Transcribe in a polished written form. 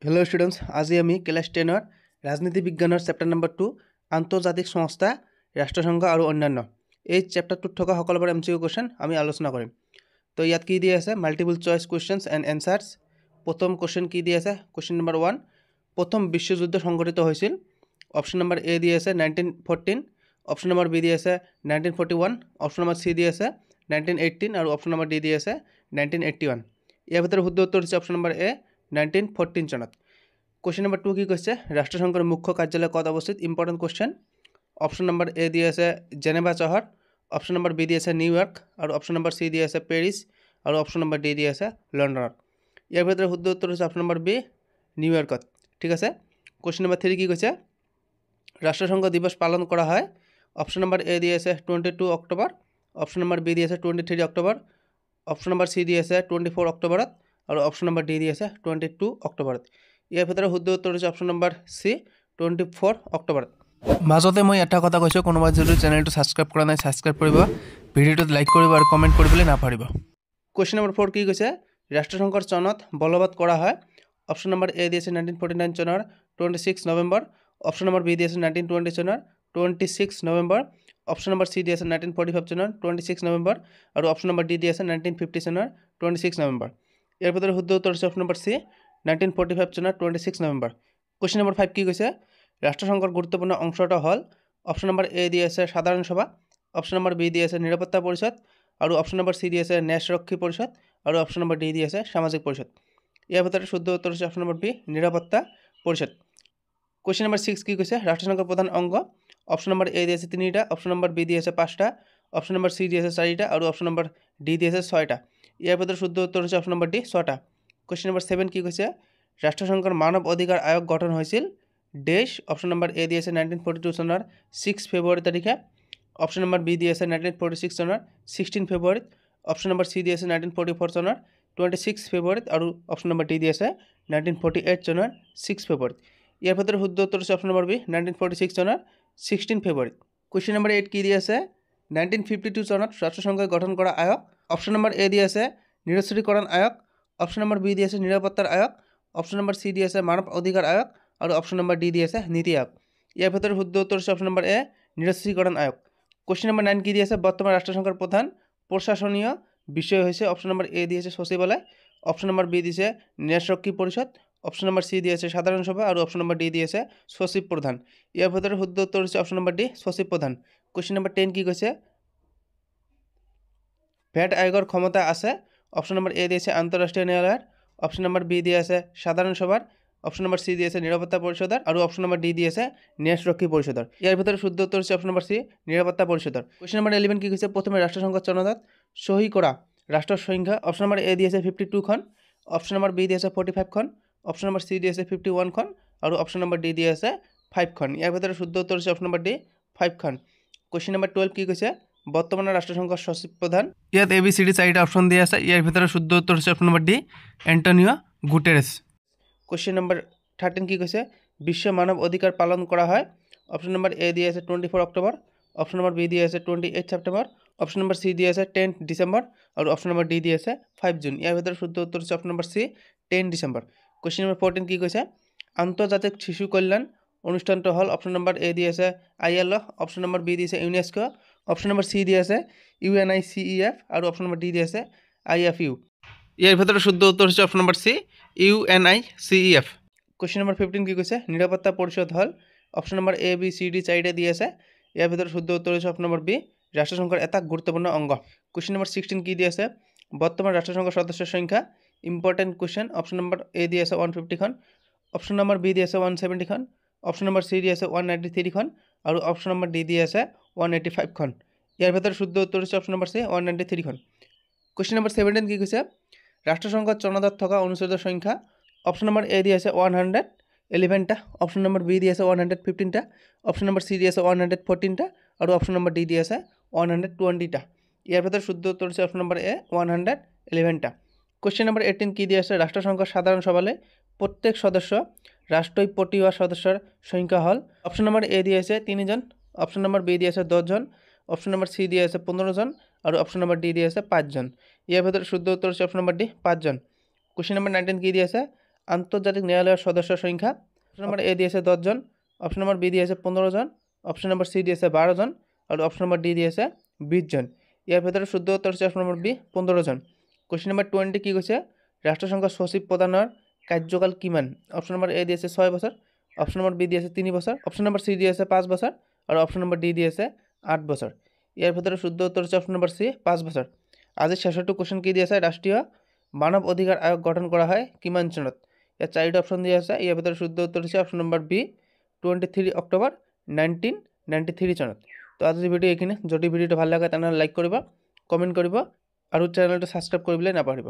Hello students आज आमी class 10 राजनीति विज्ञान चैप्टार नम्बर 2 आंतर्जातिक संस्था राष्ट्रसंघ और अन्यान्य चैप्टारटुत थका सकलोबार एमसीकिউ क्वेश्चन आमी आलोचना करिम। तो इयात कि दिया आछे multiple choice questions and answers. प्रथम क्वेश्चन कि दिया आछे क्वेश्चन नम्बर 1 प्रथम विश्वयुद्ध संघटित हयेछिल। ऑप्शन नम्बर ए दिया आछे 1914, ऑप्शन नम्बर बी दिया आछे 1941, ऑप्शन नम्बर सी दिया आछे 1918 और ऑप्शन नम्बर डी दिया आछे 1981। यार भितर शुद्ध उत्तर हच्छे ऑप्शन नम्बर ए 1914 सनत। क्वेश्चन नम्बर 2 कि कैसे राष्ट्रसंघर मुख्य कार्यालय कत अवस्थित important question. Option number A दिए आछे जेनेभा शहर, ऑप्शन नम्बर बी दिए आछे निউইয়র্ক और ऑप्शन नम्बर सी दिए आछे पेरिस और ऑप्शन नम्बर डी दिए आछे लंडन। यार भितर शुद्ध उत्तर हच्छे ऑप्शन नम्बर बी নিউইয়র্ক। ठीक है। क्वेश्चन नम्बर 3 कि कैसे राष्ट्रसंघ दिवस पालन करा है। ऑप्शन नम्बर ए दिए आछे 22 अक्टोबर, ऑप्शन नम्बर बी दिए आछे 23 अक्टोबर, ऑप्शन नम्बर सी दिए आछे 24 अक्टोबर और ऑप्शन नम्बर डी दिए आछे 22 अक्टोबर। यार भितर शुद्ध उत्तर हच्छे ऑप्शन नम्बर सी 24 अक्टोबर। মাজতে মই এটা কথা কৈছোঁ, কোনোবাই যদি চেনেলটো সাবস্ক্রাইব কৰা নাই সাবস্ক্ৰাইব কৰিব, ভিডিঅ'টোত লাইক কৰিব আৰু কমেণ্ট কৰিবলৈ নাপাহৰিব। क्वेश्चन नम्बर 4 কি কৈছে ৰাষ্ট্ৰসংঘৰ চনত বলবৎ কৰা হয়। অপশ্যন নম্বৰ এ দিছে 1949 চনৰ 26 নৱেম্বৰ, অপশ্যন নম্বৰ বি দিছে 1920 চনৰ 26 নৱেম্বৰ, অপশ্যন নম্বৰ সি দিছে 1945 চনৰ 26 নৱেম্বৰ আৰু অপশ্যন নম্বৰ ডি দিছে 1950 চনৰ 26 নৱেম্বৰ। ইয়াৰ ভিতৰত শুদ্ধ উত্তৰ হৈছে অপশ্যন নম্বৰ সি 1945 চনৰ 26 নৱেম্বৰ। क्वेश्चन नम्बर 5 কি কৈছে राष्ट्रसंघर गुरुत्वपूर्ण अंशटा हल। ऑप्शन नम्बर ए दिए आछे साधारण सभा, ऑप्शन नम्बर बी दिए आछे निरापत्ता परिषद और ऑप्शन नम्बर सी दिए आछे न्यायरक्षी परिषद और ऑप्शन नम्बर डी दिए आछे सामाजिक परिषद। यार भितर शुद्ध उत्तर हच्छे ऑप्शन नम्बर बी निरापत्ता परिषद। क्वेश्चन नम्बर 6 কি কৈছে राष्ट्रसंघर प्रधान अंग। ऑप्शन नम्बर ए दिए आछे 3टा, ऑप्शन नम्बर बी दिए आछे 5टा, ऑप्शन नम्बर सी दिए आछे 4टा और ऑप्शन नम्बर डी दिए आछे 6टा। यार भितर शुद्ध उत्तर हच्छे ऑप्शन नम्बर डी 6टा। क्वेश्चन नम्बर 7 কি কৈছে राष्ट्रसंघर मानव अधिकार आयोग गठन হয়েছিল देश। ऑप्शन नम्बर ए दिए 1942 सनर 6 फेब्रुआरी तारीखे, ऑप्शन नम्बर बी दिए 1946 सनर 16 फेब्रुआरी, ऑप्शन नम्बर सी दिए 1944 सनर 26 फेब्रुआरी और ऑप्शन नम्बर डी दिए 1948 सनर 6 फेब्रुआरी। यार भितर शुद्ध उत्तर हच्छे ऑप्शन नम्बर बी 1946 सनर 16 फेब्रुआरी। क्वेश्चन नम्बर 8 কি दिए 1952 सनत राष्ट्रसंघ गठन करा आयोग। ऑप्शन नम्बर ए दिए निरस्त्रीकरण आयोग, ऑप्शन नम्बर बी दिए निरापत्तार आयोग, ऑप्शन नम्बर सी दिए मानव अधिकार आयोग और ऑप्शन नम्बर डी दिए नीति आयोग। यार भितर शुद्ध उत्तर हच्छे ऑप्शन नम्बर ए निरस्त्रीकरण आयोग। क्वेश्चन नम्बर 9 কি दिए बर्तमान राष्ट्रसंघर प्रधान प्रशासनीय विषय हয়েছে। ऑप्शन नम्बर ए दिए सचिवालय, ऑप्शन नम्बर बी दिए न्यायरक्षी परिषद, ऑप्शन नम्बर सी दिए साधारण सभा और ऑप्शन नम्बर डी दिए सचिव प्रधान। यार भितर शुद्ध उत्तर हच्छे ऑप्शन नम्बर डी सचिव प्रधान। क्वेश्चन नम्बर 10 কি কৈছে ভ্যাট आयोगर क्षमता আছে। ऑप्शन नम्बर ए दिए आंतरराष्ट्रीय न्यायालय, ऑप्शन नम्बर बी दिए साधारण सभा, ऑप्शन नम्बर सी दिए निरापत्ता परिषद और ऑप्शन नम्बर डी दिए न्यायरक्षी परिषद। यार भितर शुद्ध उत्तर हच्छे ऑप्शन नम्बर सी निरापत्ता परिषद। क्वेश्चन नम्बर 11 কি কৈছে प्रथम राष्ट्रसंघ चनदात सही करा राष्ट्र संख्या। ऑप्शन नम्बर ए दिए 52 खन, ऑप्शन नम्बर बी दिए 45 खन, ऑप्शन नम्बर सी दिए 51 खन और ऑप्शन नम्बर डी दिए 5 खन। यार भितर शुद्ध उत्तर हच्छे ऑप्शन नम्बर डी 5 खन। क्वेश्चन नम्बर 12 কি কৈছে बर्तमान राष्ट्रसंघर सचिव प्रधान। ইয়াত ए बी सी डी 4টা অপশন দিয়া আছে। ইয়ার ভিতরে শুদ্ধ উত্তর হচ্ছে option number D Antonio Guterres. Question number 13 কি কৈছে विश्व मानव अधिकार पालन करा है। ऑप्शन नम्बर ए दिए 24 अक्टोबर, ऑप्शन नम्बर बी दिए 28 सेप्टेम्बर, ऑप्शन नम्बर सी दिए 10 डिसेम्बर और ऑप्शन नम्बर डी दिए 5 जून। यार भितर शुद्ध उत्तर हচ্ছে option number C 10 December. Question number 14 কি কৈছে आंतर्जातिक शिशु कल्याण अनुष्ठान हल। ऑप्शन नम्बर ए दिए ILO, ऑप्शन नम्बर बी दिए यूनेस्को, ऑप्शन नम्बर सी दिए UNICEF और ऑप्शन नम्बर डी दिए IFU। यार भितर शुद्ध उत्तर हচ্ছে option number C UNICEF। Question number 15 কি কৈছে निरापत्ता परिषद हल। Option number A B C D 4টা दिए আছে। यार भितर शुद्ध उत्तर হচ্ছে ऑप्शन नम्बर बी राष्ट्रसंघर এটা গুরুত্বপূর্ণ অঙ্গ। क्वेश्चन नम्बर 16 কি দিয়ে আছে বর্তমান রাষ্ট্রসংঘের সদস্যের সংখ্যা important question. Option number A दिए 150 खन, ऑप्शन नम्बर बी दिए 170 खन, ऑप्शन नम्बर सी दिए 193 खन और ऑप्शन नम्बर डी दिए 185 खन। यार भितर शुद्ध उत्तर হচ্ছে ऑप्शन नम्बर सी 193 खन। क्वेश्चन नम्बर 17 কি কৈছে राष्ट्रसंघर चनदात थका अनुच्छेदर संख्या। ऑप्शन नम्बर ए दिए 111टा, ऑप्शन नम्बर बी दिए 115टा, ऑप्शन नम्बर सी दिए 114टा और ऑप्शन नम्बर डी दिए 120टा। यार भितर शुद्ध उत्तर হচ্ছে ऑप्शन नम्बर ए 111टा। क्वेश्चन नम्बर 18 কি দিয়ে আছে राष्ट्रसंघर साधारण सभाले प्रत्येक सदस्य राष्ट्रीय पटिवा सदस्यर संख्या हल। ऑप्शन नम्बर ए दिए 3 जन, ऑप्शन नम्बर बी दिए 10 जन, ऑप्शन नम्बर सी दिए 15 जन और ऑप्शन नम्बर डी दिए 5 जन। यार भितर शुद्ध उत्तर হচ্ছে ऑप्शन नम्बर डी 5 जन। क्वेश्चन नम्बर 19 কি দিয়ে আছে আন্তর্জাতিক ন্যায়ালয়ের সদস্যৰ সংখ্যা অপশ্যন নম্বৰ এ দিয়েছে 10 জন, অপশ্যন নম্বৰ বি দিয়েছে 15 জন, অপশ্যন নম্বৰ সি দিয়েছে 12 জন আৰু অপশ্যন নম্বৰ ডি দিয়েছে 20 জন। ইয়াৰ ভিতৰত শুদ্ধ উত্তৰ হৈছে অপশ্যন নম্বৰ বি 15 জন। কুৱেশ্যন নম্বৰ 20 কি কৈছে ৰাষ্ট্ৰসংঘৰ সচিব প্ৰধানৰ কাৰ্যকাল কিমান? অপশ্যন নম্বৰ এ দিয়েছে 6 বছৰ, অপশ্যন নম্বৰ বি দিয়েছে 3 বছৰ, অপশ্যন নম্বৰ সি দিয়েছে 5 বছৰ আৰু অপশ্যন নম্বৰ ডি দিয়েছে 8 বছৰ। ইয়াৰ ভিতৰত শুদ্ধ উত্তৰ হৈছে অপশ্যন নম্বৰ সি 5 বছৰ। আজি শেষৰটো কুৱেশ্যন কি দি আছে ৰাষ্ট্ৰীয় মানৱ অধিকাৰ আয়োগ গঠন কৰা হয় কিমান চনত? ইয়াত 4টা অপশ্যন দিয়া আছে। ইয়াৰ ভিতৰত শুদ্ধ উত্তৰ হৈছে অপশ্যন নম্বৰ বি 23 অক্টোবৰ 1993 চনত। তো আজিৰ ভিডিঅ' এইখিনি। যদি ভিডিঅ'টো ভাল লাগে তেনেহ'লে লাইক কৰিব, কমেণ্ট কৰিব আৰু চেনেলটো ছাবস্ক্ৰাইব কৰিবলৈ নাপাহৰিব।